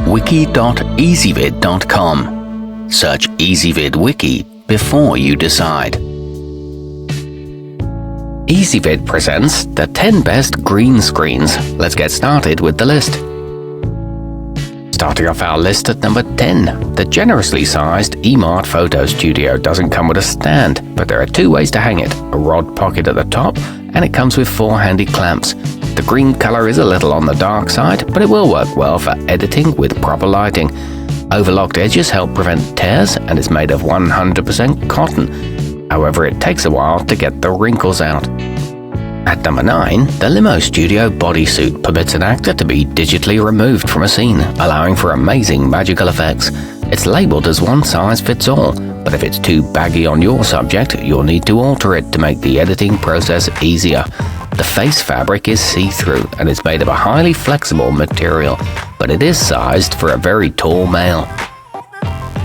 wiki.ezvid.com. Search Ezvid Wiki before you decide. Ezvid presents the 10 best green screens. Let's get started with the list. Starting off our list at number 10, the generously sized emart photo studio doesn't come with a stand, but there are two ways to hang it: a rod pocket at the top, and it comes with 4 handy clamps. The green color is a little on the dark side, but it will work well for editing with proper lighting. Overlocked edges help prevent tears and is made of 100% cotton. However, it takes a while to get the wrinkles out. At number 9, the Limo Studio bodysuit permits an actor to be digitally removed from a scene, allowing for amazing magical effects. It's labeled as one size fits all, but if it's too baggy on your subject, you'll need to alter it to make the editing process easier. The face fabric is see-through and is made of a highly flexible material, but it is sized for a very tall male.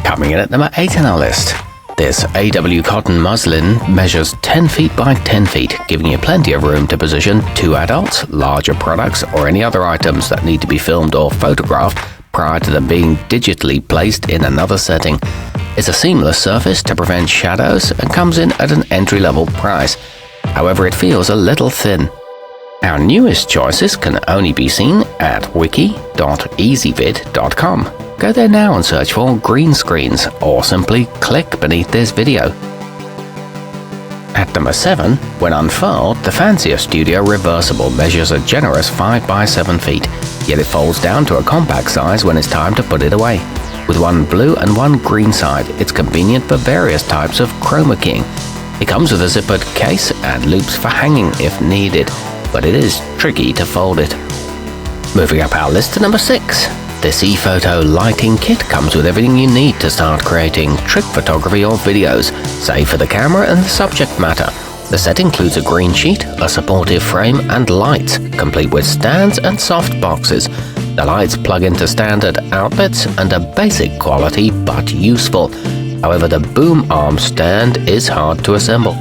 Coming in at number 8 on our list. This AW cotton muslin measures 10 feet by 10 feet, giving you plenty of room to position 2 adults, larger products, or any other items that need to be filmed or photographed prior to them being digitally placed in another setting. It's a seamless surface to prevent shadows and comes in at an entry-level price. However, it feels a little thin. Our newest choices can only be seen at wiki.ezvid.com. Go there now and search for green screens, or simply click beneath this video. At number 7, when unfurled, the fancierstudio reversible measures a generous 5 by 7 feet, yet it folds down to a compact size when it's time to put it away. With one blue and one green side, it's convenient for various types of chromakeying. It comes with a zippered case and loops for hanging if needed, but it is tricky to fold it. Moving up our list to number 6. This ephoto lighting kit comes with everything you need to start creating trick photography or videos, save for the camera and the subject matter. The set includes a green sheet, a supportive frame, and lights, complete with stands and soft boxes. The lights plug into standard outlets and are basic quality but useful. However, the boom arm stand is hard to assemble.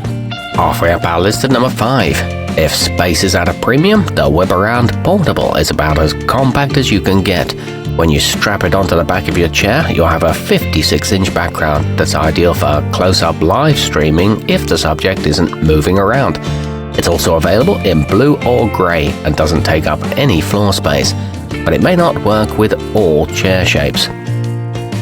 Halfway up our list at number 5. If space is at a premium, the webaround portable is about as compact as you can get. When you strap it onto the back of your chair, you'll have a 56-inch background that's ideal for close-up live streaming if the subject isn't moving around. It's also available in blue or grey and doesn't take up any floor space, but it may not work with all chair shapes.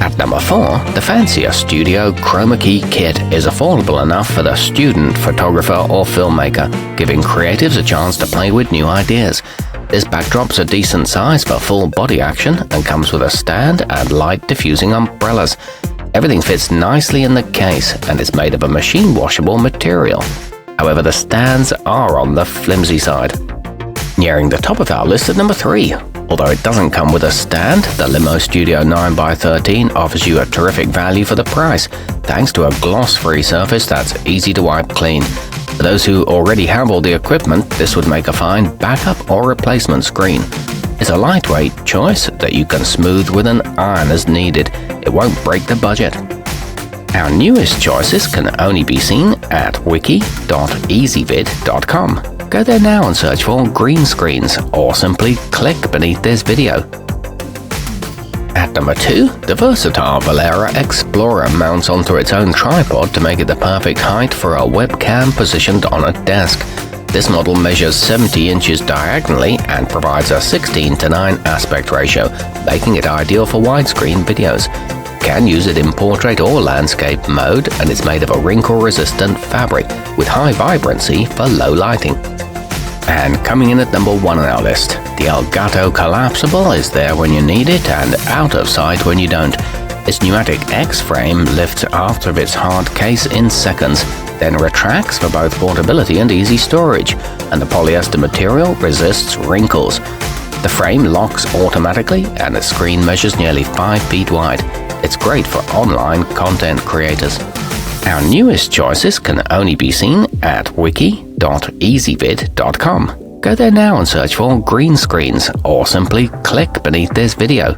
At number 4, the fancierstudio Chromakey kit is affordable enough for the student, photographer or filmmaker, giving creatives a chance to play with new ideas. This backdrop's a decent size for full body action and comes with a stand and light diffusing umbrellas. Everything fits nicely in the case and is made of a machine washable material. However, the stands are on the flimsy side. Nearing the top of our list at number 3. Although it doesn't come with a stand, the Limo Studio 9x13 offers you a terrific value for the price, thanks to a gloss-free surface that's easy to wipe clean. For those who already have all the equipment, this would make a fine backup or replacement screen. It's a lightweight choice that you can smooth with an iron as needed. It won't break the budget. Our newest choices can only be seen at wiki.ezvid.com. Go there now and search for green screens, or simply click beneath this video. At number 2, the versatile Valera Explorer mounts onto its own tripod to make it the perfect height for a webcam positioned on a desk. This model measures 70 inches diagonally and provides a 16:9 aspect ratio, making it ideal for widescreen videos. You can use it in portrait or landscape mode, and it's made of a wrinkle-resistant fabric with high vibrancy for low lighting. And coming in at number 1 on our list, the Elgato collapsible is there when you need it and out of sight when you don't. Its pneumatic X-frame lifts out of its hard case in seconds, then retracts for both portability and easy storage, and the polyester material resists wrinkles. The frame locks automatically and the screen measures nearly 5 feet wide. It's great for online content creators. Our newest choices can only be seen at wiki.ezvid.com. Go there now and search for green screens, or simply click beneath this video.